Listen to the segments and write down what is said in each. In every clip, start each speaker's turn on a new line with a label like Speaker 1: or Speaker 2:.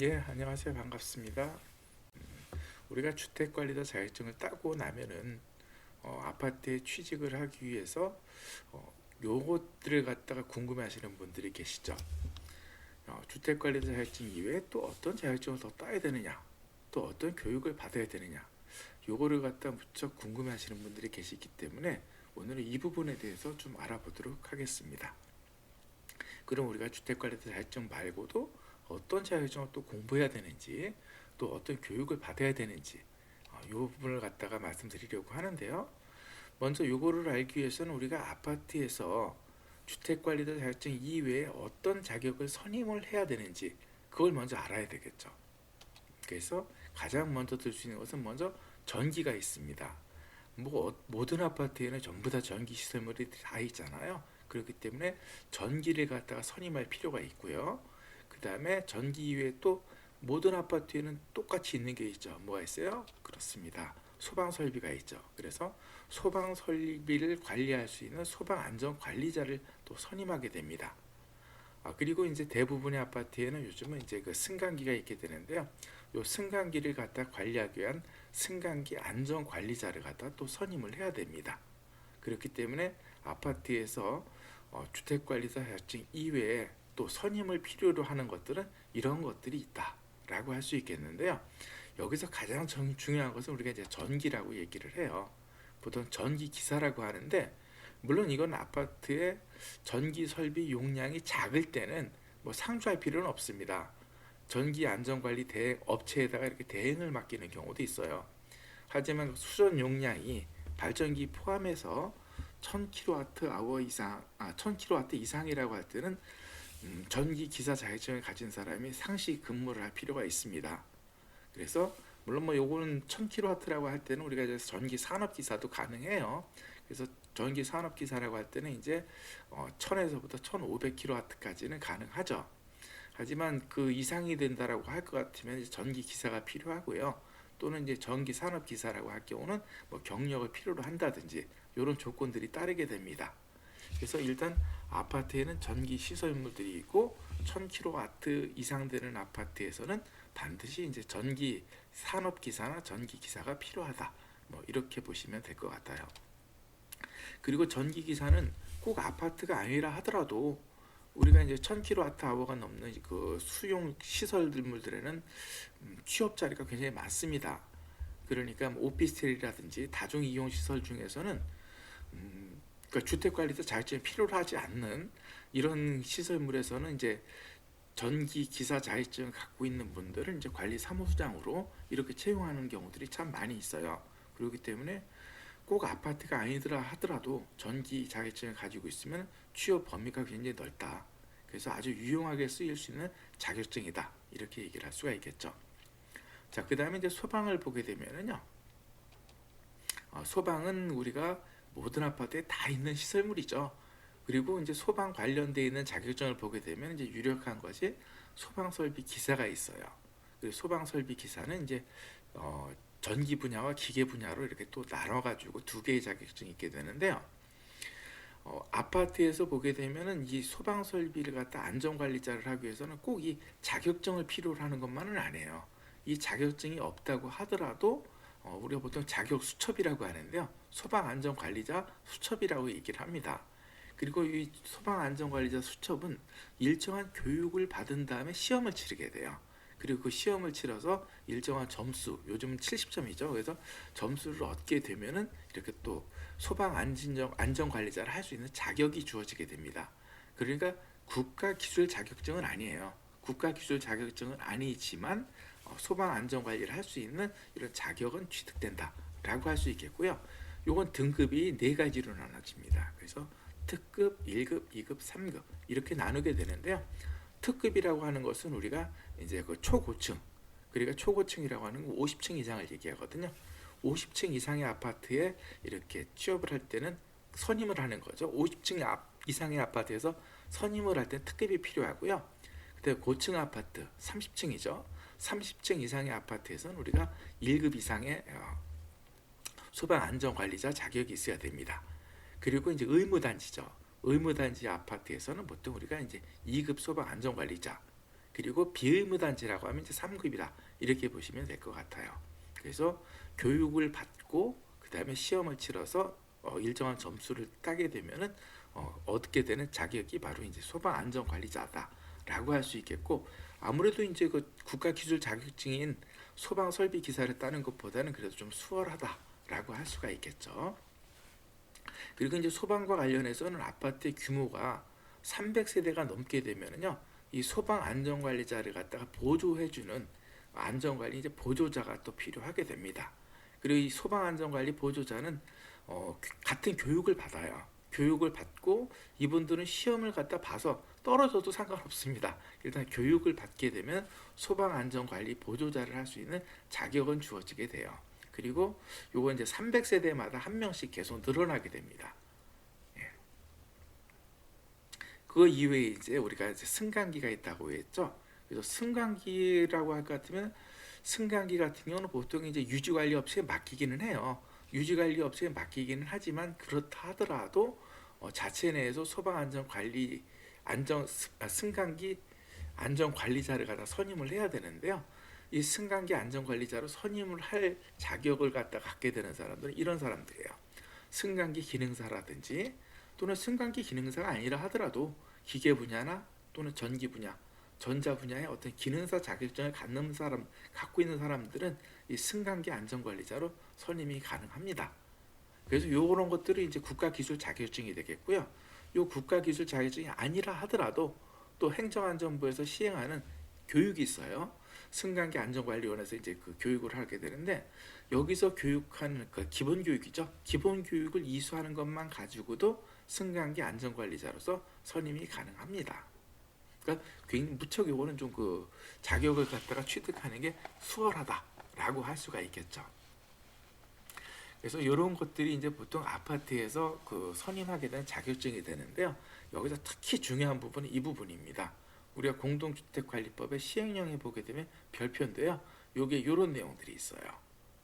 Speaker 1: 예, 안녕하세요. 반갑습니다. 우리가 주택관리자 자격증을 따고 나면은 아파트에 취직을 하기 위해서 요것들을 갖다가 궁금해하시는 분들이 계시죠. 주택관리자 자격증 이외에 또 어떤 자격증을 더 따야 되느냐, 또 어떤 교육을 받아야 되느냐, 요거를 갖다 무척 궁금해하시는 분들이 계시기 때문에 오늘은 이 부분에 대해서 좀 알아보도록 하겠습니다. 그럼 우리가 주택관리자 자격증 말고도 어떤 자격증을 또 공부해야 되는지, 또 어떤 교육을 받아야 되는지 이 부분을 갖다가 말씀드리려고 하는데요. 먼저 요거를 알기 위해서는 우리가 아파트에서 주택관리자 자격증 이외에 어떤 자격을 선임을 해야 되는지 그걸 먼저 알아야 되겠죠. 그래서 가장 먼저 들 수 있는 것은 먼저 전기가 있습니다. 모든 아파트에는 전부 다 전기 시설물이 다 있잖아요. 그렇기 때문에 전기를 갖다가 선임할 필요가 있고요. 그 다음에 전기 이외에 또 모든 아파트에는 똑같이 있는 게 있죠. 뭐가 있어요? 그렇습니다. 소방 설비가 있죠. 그래서 소방 설비를 관리할 수 있는 소방 안전 관리자를 또 선임하게 됩니다. 그리고 이제 대부분의 아파트에는 요즘은 이제 그 승강기가 있게 되는데요. 요 승강기를 갖다 관리하기 위한 승강기 안전 관리자를 갖다 또 선임을 해야 됩니다. 그렇기 때문에 아파트에서 주택관리자 자격증 이외에 또 선임을 필요로 하는 것들은 이런 것들이 있다라고 할 수 있겠는데요. 여기서 가장 중요한 것은 우리가 이제 전기라고 얘기를 해요. 보통 전기 기사라고 하는데 물론 이건 아파트의 전기 설비 용량이 작을 때는 뭐 상주할 필요는 없습니다. 전기 안전관리 대행 업체에다가 이렇게 대행을 맡기는 경우도 있어요. 하지만 수전 용량이 발전기 포함해서 1000kWh 이상, 1000kW 이상이라고 할 때는 전기 기사 자격증을 가진 사람이 상시 근무를 할 필요가 있습니다. 그래서 물론 뭐 요거는 1000kW라고 할 때는 우리가 이제 전기 산업 기사도 가능해요. 그래서 전기 산업 기사라고 할 때는 이제 1000에서부터 1500kW까지는 가능하죠. 하지만 그 이상이 된다라고 할 것 같으면 이제 전기 기사가 필요하고요. 또는 이제 전기 산업 기사라고 할 경우는 뭐 경력을 필요로 한다든지 이런 조건들이 따르게 됩니다. 그래서 일단 아파트에는 전기 시설물들이 있고 1000kW 이상 되는 아파트에서는 반드시 이제 전기 산업 기사나 전기 기사가 필요하다. 뭐 이렇게 보시면 될 것 같아요. 그리고 전기 기사는 꼭 아파트가 아니라 하더라도 우리가 이제 1000kWh가 넘는 그 수용 시설물들에는 취업 자리가 굉장히 많습니다. 그러니까 뭐 오피스텔이라든지 다중 이용 시설 중에서는 그러니까 주택관리자 자격증이 필요로 하지 않는 이런 시설물에서는 이제 전기 기사 자격증을 갖고 있는 분들은 이제 관리 사무소장으로 이렇게 채용하는 경우들이 참 많이 있어요. 그렇기 때문에 꼭 아파트가 아니더라 하더라도 전기 자격증을 가지고 있으면 취업 범위가 굉장히 넓다. 그래서 아주 유용하게 쓰일 수 있는 자격증이다. 이렇게 얘기를 할 수가 있겠죠. 자, 그 다음에 이제 소방을 보게 되면은요. 소방은 우리가 모든 아파트에 다 있는 시설물이죠. 그리고 이제 소방 관련되어 있는 자격증을 보게 되면 이제 유력한 것이 소방 설비 기사가 있어요. 그리고 소방 설비 기사는 이제 전기 분야와 기계 분야로 이렇게 또 나눠가지고 두 개의 자격증이 있게 되는데요. 아파트에서 보게 되면은 이 소방 설비를 갖다 안전관리자를 하기 위해서는 꼭 이 자격증을 필요로 하는 것만은 아니에요. 이 자격증이 없다고 하더라도 우리가 보통 자격 수첩이라고 하는데요. 소방 안전관리자 수첩이라고 얘기를 합니다. 그리고 이 소방 안전관리자 수첩은 일정한 교육을 받은 다음에 시험을 치르게 돼요. 그리고 그 시험을 치러서 일정한 점수, 요즘 70점이죠. 그래서 점수를 얻게 되면은 이렇게 또 소방 안전관리자를 할 수 있는 자격이 주어지게 됩니다. 그러니까 국가 기술 자격증은 아니에요. 국가 기술 자격증은 아니지만 소방 안전관리를 할 수 있는 이런 자격은 취득된다라고 할 수 있겠고요. 요건 등급이 네 가지로 나눠집니다. 그래서 특급, 1급, 2급, 3급 이렇게 나누게 되는데요. 특급이라고 하는 것은 우리가 이제 그 초고층, 그러니까 초고층이라고 하는 건 50층 이상을 얘기하거든요. 50층 이상의 아파트에 이렇게 취업을 할 때는 선임을 하는 거죠. 50층 이상의 아파트에서 선임을 할 때 특급이 필요하고요. 그때 고층 아파트 30층이죠. 30층 이상의 아파트에서는 우리가 1급 이상의 소방 안전관리자 자격이 있어야 됩니다. 그리고 이제 의무단지죠. 의무단지 아파트에서는 보통 우리가 이제 2급 소방 안전관리자, 그리고 비의무단체라고 하면 이제 3급이다. 이렇게 보시면 될 것 같아요. 그래서 교육을 받고 그다음에 시험을 치러서 일정한 점수를 따게 되면은 얻게 되는 자격이 바로 이제 소방 안전 관리자다라고 할 수 있겠고, 아무래도 이제 그 국가 기술 자격증인 소방 설비 기사를 따는 것보다는 그래도 좀 수월하다라고 할 수가 있겠죠. 그리고 이제 소방과 관련해서는 아파트의 규모가 300세대가 넘게 되면은요, 이 소방 안전관리자를 갖다가 보조해주는 안전관리 이제 보조자가 또 필요하게 됩니다. 그리고 이 소방 안전관리 보조자는 같은 교육을 받아요. 교육을 받고 이분들은 시험을 갖다 봐서 떨어져도 상관없습니다. 일단 교육을 받게 되면 소방 안전관리 보조자를 할 수 있는 자격은 주어지게 돼요. 그리고 요거 이제 300세대마다 한 명씩 계속 늘어나게 됩니다. 예. 그 이외에 이제 우리가 이제 승강기가 있다고 했죠. 그래서 승강기라고 할 것 같으면 승강기 같은 경우는 보통 이제 유지관리 업체에 맡기기는 해요. 유지관리 업체에 맡기기는 하지만 그렇다 하더라도 자체 내에서 소방안전관리 승강기 안전관리자를 갖다 선임을 해야 되는데요. 이 승강기 안전관리자로 선임을 할 자격을 갖다 갖게 되는 사람들은 이런 사람들이에요. 승강기 기능사라든지 또는 승강기 기능사가 아니라 하더라도 기계 분야나 또는 전기 분야, 전자 분야의 어떤 기능사 자격증을 갖고 있는 사람들은 이 승강기 안전관리자로 선임이 가능합니다. 그래서 이런 것들이 이제 국가기술 자격증이 되겠고요. 이 국가기술 자격증이 아니라 하더라도 또 행정안전부에서 시행하는 교육이 있어요. 승강기 안전관리원에서 이제 그 교육을 하게 되는데, 여기서 교육하는 그 기본 교육이죠. 기본 교육을 이수하는 것만 가지고도 승강기 안전관리자로서 선임이 가능합니다. 그러니까 굉장히 무척 이거는 좀 그 자격을 갖다가 취득하는 게 수월하다라고 할 수가 있겠죠. 그래서 이런 것들이 이제 보통 아파트에서 그 선임하게 된 자격증이 되는데요. 여기서 특히 중요한 부분은 이 부분입니다. 우리가 공동주택관리법의 시행령에 보게 되면 별표인데요. 요게 이런 내용들이 있어요.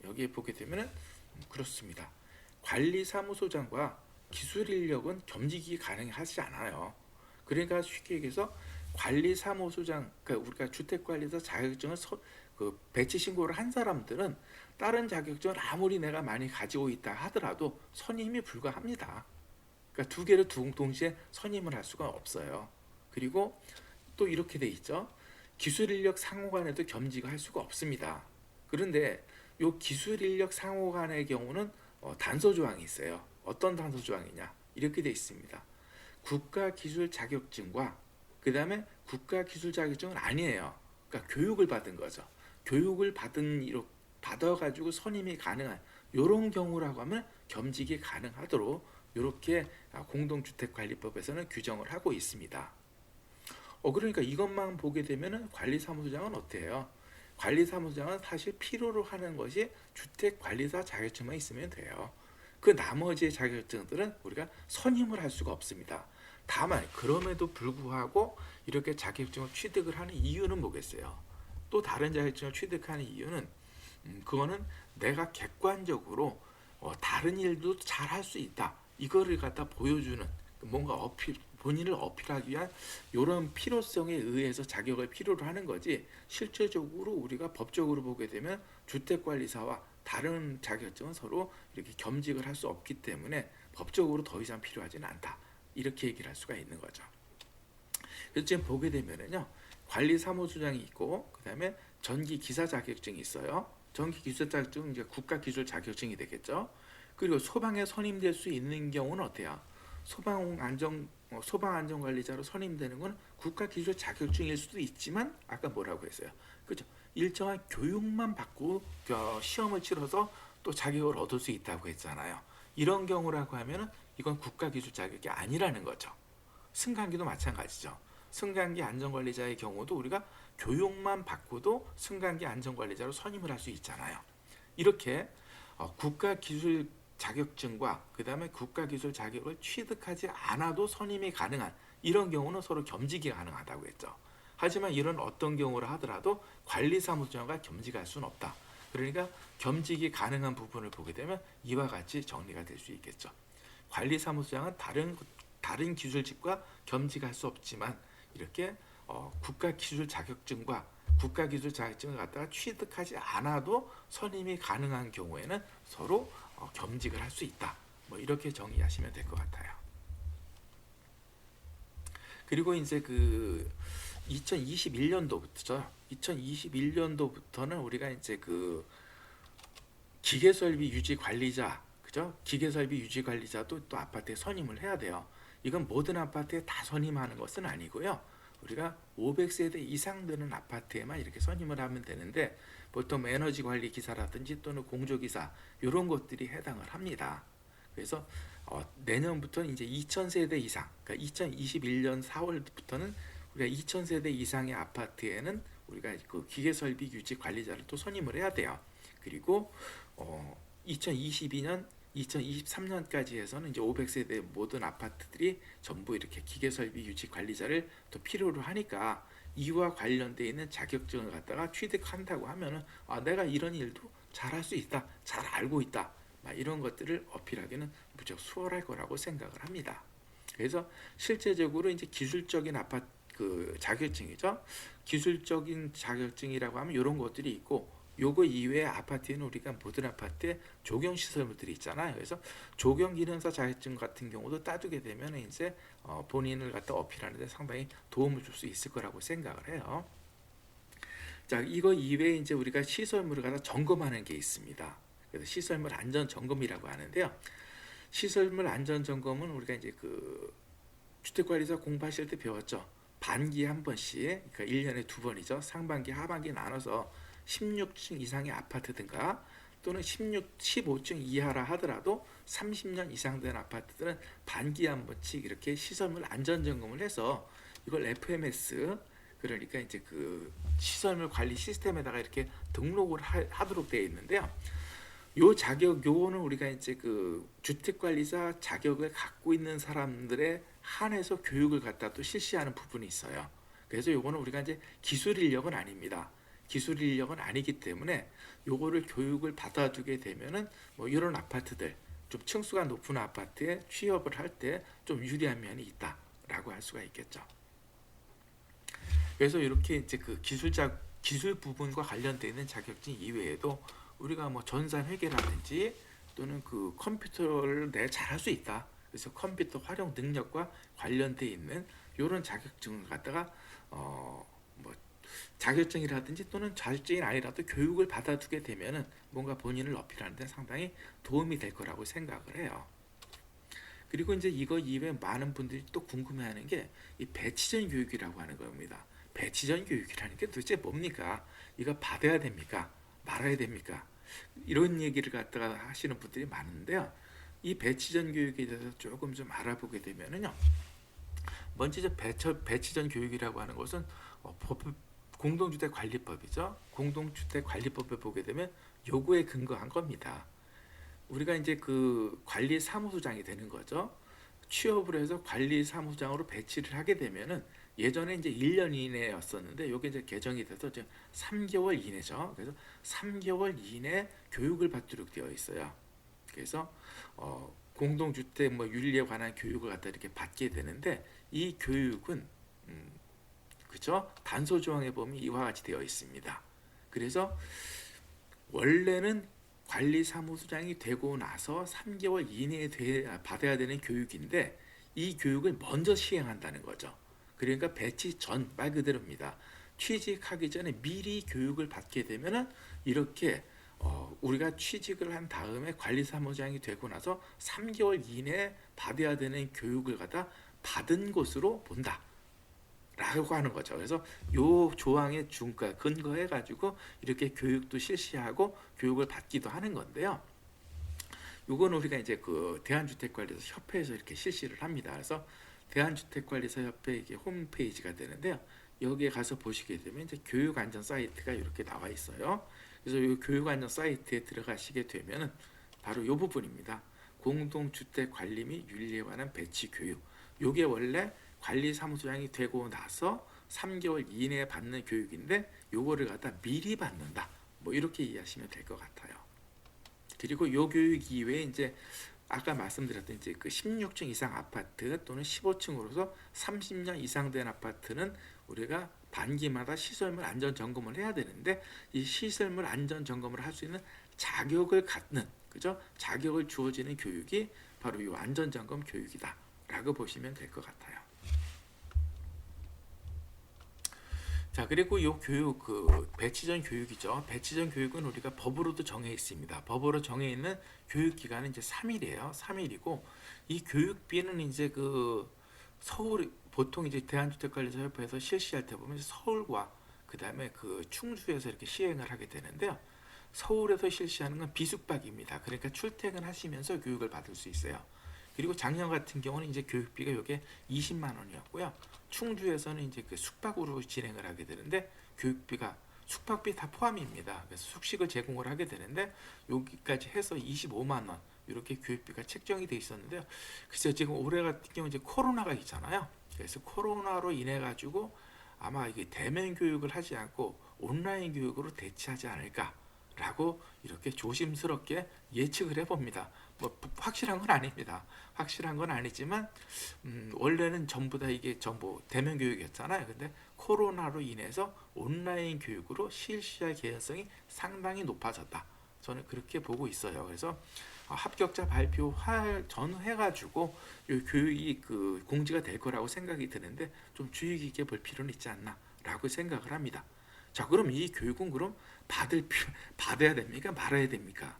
Speaker 1: 여기에 보게 되면은 그렇습니다. 관리사무소장과 기술인력은 겸직이 가능하지 않아요. 그러니까 쉽게 얘기해서 관리사무소장, 그러니까 우리가 주택관리사 자격증을 배치 신고를 한 사람들은 다른 자격증을 아무리 내가 많이 가지고 있다 하더라도 선임이 불가합니다. 그러니까 두 개를 동시에 선임을 할 수가 없어요. 그리고 또 이렇게 돼 있죠. 기술인력 상호간에도 겸직을 할 수가 없습니다. 그런데 이 기술인력 상호간의 경우는 단서 조항이 있어요. 어떤 단서 조항이냐? 이렇게 돼 있습니다. 국가기술 자격증과 그 다음에 국가기술 자격증은 아니에요. 그러니까 교육을 받은 거죠. 교육을 받아가지고 선임이 가능한 이런 경우라고 하면 겸직이 가능하도록 이렇게 공동주택관리법에서는 규정을 하고 있습니다. 그러니까 이것만 보게 되면 관리사무소장은 어때요? 관리사무소장은 사실 필요로 하는 것이 주택관리사 자격증만 있으면 돼요. 그 나머지 자격증들은 우리가 선임을 할 수가 없습니다. 다만 그럼에도 불구하고 이렇게 자격증을 취득을 하는 이유는 뭐겠어요? 또 다른 자격증을 취득하는 이유는 그거는 내가 객관적으로 다른 일도 잘 할 수 있다. 이거를 갖다 보여주는 뭔가 본인을 어필하기 위한 이런 필요성에 의해서 자격을 필요로 하는 거지, 실제적으로 우리가 법적으로 보게 되면 주택관리사와 다른 자격증은 서로 이렇게 겸직을 할 수 없기 때문에 법적으로 더 이상 필요하지는 않다. 이렇게 얘기를 할 수가 있는 거죠. 그래서 지금 보게 되면은요, 관리사무소장이 있고 그 다음에 전기기사 자격증이 있어요. 전기기사 자격증은 이제 국가기술 자격증이 되겠죠. 그리고 소방에 선임될 수 있는 경우는 어때요? 소방안전관리자로 선임되는 건 국가기술 자격증일 수도 있지만 아까 뭐라고 했어요? 그죠? 일정한 교육만 받고 시험을 치러서 또 자격을 얻을 수 있다고 했잖아요. 이런 경우라고 하면은 이건 국가기술 자격이 아니라는 거죠. 승강기도 마찬가지죠. 승강기 안전관리자의 경우도 우리가 교육만 받고도 승강기 안전관리자로 선임을 할 수 있잖아요. 이렇게 국가기술 자격증과 그 다음에 국가기술 자격을 취득하지 않아도 선임이 가능한 이런 경우는 서로 겸직이 가능하다고 했죠. 하지만 이런 어떤 경우라 하더라도 관리사무소장과 겸직할 수는 없다. 그러니까 겸직이 가능한 부분을 보게 되면 이와 같이 정리가 될 수 있겠죠. 관리사무소장은 다른 기술직과 겸직할 수 없지만 이렇게 국가 기술 자격증과 국가 기술 자격증을 갖다가 취득하지 않아도 선임이 가능한 경우에는 서로 겸직을 할 수 있다. 뭐 이렇게 정의하시면 될 것 같아요. 그리고 이제 그 2021년도부터죠. 2021년도부터는 우리가 이제 그 기계설비 유지 관리자, 그죠? 기계설비 유지 관리자도 또 아파트에 선임을 해야 돼요. 이건 모든 아파트에 다 선임하는 것은 아니고요. 우리가 500세대 이상 되는 아파트에만 이렇게 선임을 하면 되는데 보통 에너지 관리 기사라든지 또는 공조기사 이런 것들이 해당을 합니다. 그래서 내년부터는 이제 2000세대 이상, 그러니까 2021년 4월부터는 우리가 2000세대 이상의 아파트에는 우리가 그 기계설비 유지 관리자를 또 선임을 해야 돼요. 그리고 2022년, 2023년까지 해서는 이제 500세대 모든 아파트들이 전부 이렇게 기계설비 유지 관리자를 또 필요로 하니까 이와 관련되어 있는 자격증을 갖다가 취득한다고 하면은 내가 이런 일도 잘할 수 있다, 잘 알고 있다, 이런 것들을 어필하기는 무척 수월할 거라고 생각을 합니다. 그래서 실제적으로 이제 기술적인 아파트 그 자격증이죠. 기술적인 자격증이라고 하면 이런 것들이 있고 요거 이외에 아파트에는 우리가 모든 아파트에 조경 시설물들이 있잖아요. 그래서 조경 기능사 자격증 같은 경우도 따두게 되면 이제 본인을 갖다 어필하는 데 상당히 도움을 줄 수 있을 거라고 생각을 해요. 자, 이거 이외에 이제 우리가 시설물을 갖다 점검하는 게 있습니다. 그래서 시설물 안전 점검이라고 하는데요. 시설물 안전 점검은 우리가 이제 그 주택관리사 공부하실 때 배웠죠. 반기에 한 번씩, 그러니까 1년에 2번이죠. 상반기, 하반기 나눠서 16층 이상의 아파트든가 또는 15층 이하라 하더라도 30년 이상 된 아파트들은 반기에 한 번씩 이렇게 시설물 안전 점검을 해서 이걸 FMS, 그러니까 이제 그 시설물 관리 시스템에다가 이렇게 등록을 하도록 되어 있는데요. 요 자격, 요거는 우리가 이제 그 주택관리사 자격을 갖고 있는 사람들에 한해서 교육을 갖다 또 실시하는 부분이 있어요. 그래서 요거는 우리가 이제 기술 인력은 아닙니다. 기술 인력은 아니기 때문에 요거를 교육을 받아두게 되면은 뭐 이런 아파트들, 좀 층수가 높은 아파트에 취업을 할 때 좀 유리한 면이 있다라고 할 수가 있겠죠. 그래서 이렇게 이제 그 기술 부분과 관련되어 있는 자격증 이외에도 우리가 뭐 전산 회계라든지 또는 그 컴퓨터를 내가 잘할 수 있다. 그래서 컴퓨터 활용 능력과 관련돼 있는 이런 자격증을 갖다가 뭐 자격증이라든지 또는 자격증이 아니라도 교육을 받아두게 되면은 뭔가 본인을 어필하는 데 상당히 도움이 될 거라고 생각을 해요. 그리고 이제 이거 이외에 많은 분들이 또 궁금해하는 게 이 배치전 교육이라고 하는 겁니다. 배치전 교육이라는 게 도대체 뭡니까? 이거 받아야 됩니까? 말아야 됩니까? 이런 얘기를 갖다가 하시는 분들이 많은데요. 이 배치전 교육에 대해서 조금 좀 알아보게 되면은요. 먼저 배치전 교육이라고 하는 것은 공동주택관리법이죠. 공동주택관리법에 보게 되면 요거에 근거한 겁니다. 우리가 이제 그 관리사무소장이 되는 거죠. 취업을 해서 관리사무장으로 배치를 하게 되면은 예전에 이제 1년 이내였었는데 요게 이제 개정이 돼서 이제 3개월 이내죠. 그래서 3개월 이내 교육을 받도록 되어 있어요. 그래서 공동주택 뭐 윤리에 관한 교육을 갖다 이렇게 받게 되는데 이 교육은 그죠? 단서 조항에 보면 이와 같이 되어 있습니다. 그래서 원래는 관리사무소장이 되고 나서 3개월 이내에 받아야 되는 교육인데 이 교육을 먼저 시행한다는 거죠. 그러니까 배치 전, 말 그대로입니다. 취직하기 전에 미리 교육을 받게 되면은 이렇게 우리가 취직을 한 다음에 관리사무장이 되고 나서 3개월 이내에 받아야 되는 교육을 갖다 받은 것으로 본다. 라고 하는 거죠. 그래서 요 조항의 근거해 가지고 이렇게 교육도 실시하고 교육을 받기도 하는 건데요. 요거는 우리가 이제 그 대한주택관리사 협회에서 이렇게 실시를 합니다. 그래서 대한주택관리사 협회 이게 홈페이지가 되는데요. 여기에 가서 보시게 되면 이제 교육안전 사이트가 이렇게 나와 있어요. 그래서 이 교육안전 사이트에 들어가시게 되면은 바로 요 부분입니다. 공동주택관리 및 윤리에 관한 배치 교육. 요게 원래 관리사무소장이 되고 나서 3개월 이내에 받는 교육인데 요거를 갖다 미리 받는다. 뭐 이렇게 이해하시면 될 것 같아요. 그리고 요 교육 이외에 이제 아까 말씀드렸던 이제 그 16층 이상 아파트 또는 15층으로서 30년 이상 된 아파트는 우리가 반기마다 시설물 안전 점검을 해야 되는데 이 시설물 안전 점검을 할 수 있는 자격을 갖는 그죠? 자격을 주어지는 교육이 바로 이 안전 점검 교육이다라고 보시면 될 것 같아요. 자, 그리고 이 교육 그 배치 전 교육이죠. 배치 전 교육은 우리가 법으로도 정해 있습니다. 법으로 정해 있는 교육 기간은 이제 3일이에요. 3일이고 이 교육비는 이제 그 서울 보통 이제 대한주택관리사협회에서 실시할 때 보면 서울과 그다음에 그 충주에서 이렇게 시행을 하게 되는데요. 서울에서 실시하는 건 비숙박입니다. 그러니까 출퇴근하시면서 교육을 받을 수 있어요. 그리고 작년 같은 경우는 이제 교육비가 이게 20만 원이었고요. 충주에서는 이제 그 숙박으로 진행을 하게 되는데 교육비가 숙박비 다 포함입니다. 그래서 숙식을 제공을 하게 되는데 여기까지 해서 25만 원 이렇게 교육비가 책정이 돼 있었는데요. 글쎄요, 지금 올해 같은 경우 이제 코로나가 있잖아요. 그래서 코로나로 인해 가지고 아마 이게 대면 교육을 하지 않고 온라인 교육으로 대체하지 않을까라고 이렇게 조심스럽게 예측을 해봅니다. 뭐 확실한 건 아닙니다. 확실한 건 아니지만 원래는 전부 다 이게 전부 대면 교육이었잖아요. 근데 코로나로 인해서 온라인 교육으로 실시할 개연성이 상당히 높아졌다. 저는 그렇게 보고 있어요. 그래서 합격자 발표 전해가지고 이 교육이 그 공지가 될 거라고 생각이 드는데 좀 주의 깊게 볼 필요는 있지 않나라고 생각을 합니다. 자, 그럼 이 교육은 그럼 받아야 됩니까? 말아야 됩니까?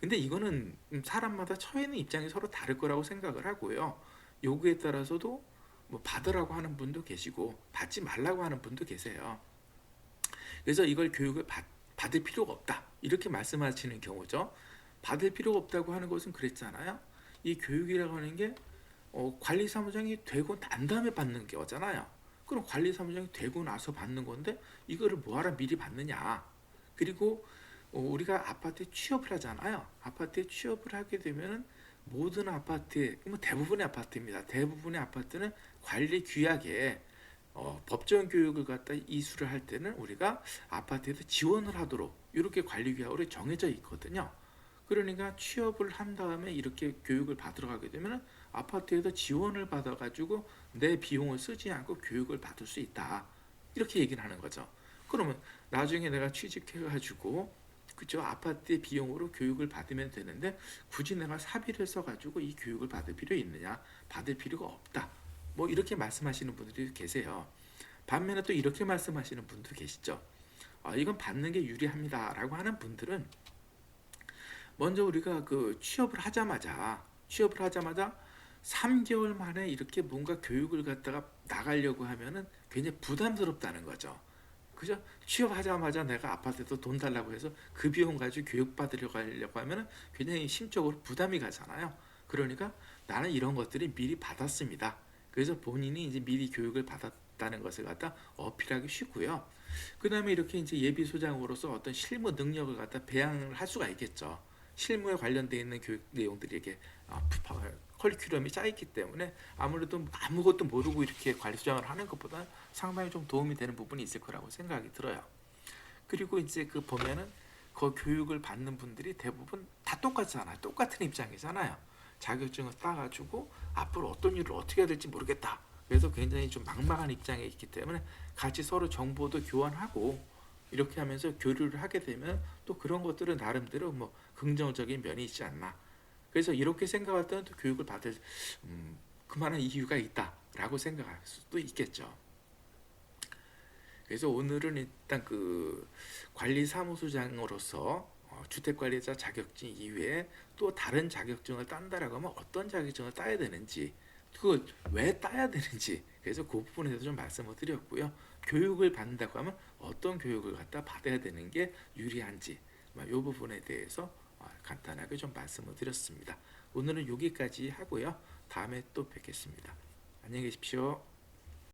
Speaker 1: 근데 이거는 사람마다 처해 있는 입장이 서로 다를 거라고 생각을 하고요. 요구에 따라서도 뭐 받으라고 하는 분도 계시고 받지 말라고 하는 분도 계세요. 그래서 이걸 교육을 받을 필요가 없다 이렇게 말씀하시는 경우죠. 받을 필요가 없다고 하는 것은 그랬잖아요. 이 교육이라고 하는 게 관리사무장이 되고 난 다음에 받는 거잖아요. 그럼 관리사무장이 되고 나서 받는 건데 이거를 뭐하러 미리 받느냐. 그리고 우리가 아파트에 취업을 하잖아요. 아파트에 취업을 하게 되면은 모든 아파트에, 뭐 대부분의 아파트입니다. 대부분의 아파트는 관리 규약에 법정 교육을 갖다 이수를 할 때는 우리가 아파트에서 지원을 하도록 이렇게 관리 규약으로 정해져 있거든요. 그러니까 취업을 한 다음에 이렇게 교육을 받으러 가게 되면 아파트에서 지원을 받아가지고 내 비용을 쓰지 않고 교육을 받을 수 있다. 이렇게 얘기를 하는 거죠. 그러면 나중에 내가 취직해가지고 그죠? 아파트의 비용으로 교육을 받으면 되는데 굳이 내가 사비를 써가지고 이 교육을 받을 필요 있느냐? 받을 필요가 없다. 뭐 이렇게 말씀하시는 분들이 계세요. 반면에 또 이렇게 말씀하시는 분도 계시죠. 이건 받는 게 유리합니다라고 하는 분들은 먼저 우리가 그 취업을 하자마자 3개월 만에 이렇게 뭔가 교육을 갖다가 나가려고 하면은 굉장히 부담스럽다는 거죠. 그죠? 취업하자마자 내가 아파트에서 돈 달라고 해서 그 비용 가지고 교육 받으려고 하면은 굉장히 심적으로 부담이 가잖아요. 그러니까 나는 이런 것들이 미리 받았습니다. 그래서 본인이 이제 미리 교육을 받았다는 것을 갖다 어필하기 쉽고요. 그 다음에 이렇게 이제 예비 소장으로서 어떤 실무 능력을 갖다 배양을 할 수가 있겠죠. 실무에 관련되어 있는 교육 내용들이 이렇게 커리큘럼이 짜 있기 때문에 아무래도 아무것도 모르고 이렇게 관리 수장을 하는 것보다 상당히 좀 도움이 되는 부분이 있을 거라고 생각이 들어요. 그리고 이제 그 보면은 그 교육을 받는 분들이 대부분 다 똑같잖아요. 똑같은 입장이잖아요. 자격증을 따가지고 앞으로 어떤 일을 어떻게 해야 될지 모르겠다. 그래서 굉장히 좀 막막한 입장에 있기 때문에 같이 서로 정보도 교환하고 이렇게 하면서 교류를 하게 되면 또 그런 것들은 나름대로 뭐 긍정적인 면이 있지 않나. 그래서 이렇게 생각할 때는 또 교육을 받을 그만한 이유가 있다라고 생각할 수도 있겠죠. 그래서 오늘은 일단 그 관리사무소장으로서 주택관리자 자격증 이외에 또 다른 자격증을 딴다라고 하면 어떤 자격증을 따야 되는지, 그거 왜 따야 되는지, 그래서 그 부분에 대해서 좀 말씀을 드렸고요. 교육을 받는다고 하면 어떤 교육을 갖다 받아야 되는 게 유리한지, 이 부분에 대해서 간단하게 좀 말씀을 드렸습니다. 오늘은 여기까지 하고요. 다음에 또 뵙겠습니다. 안녕히 계십시오.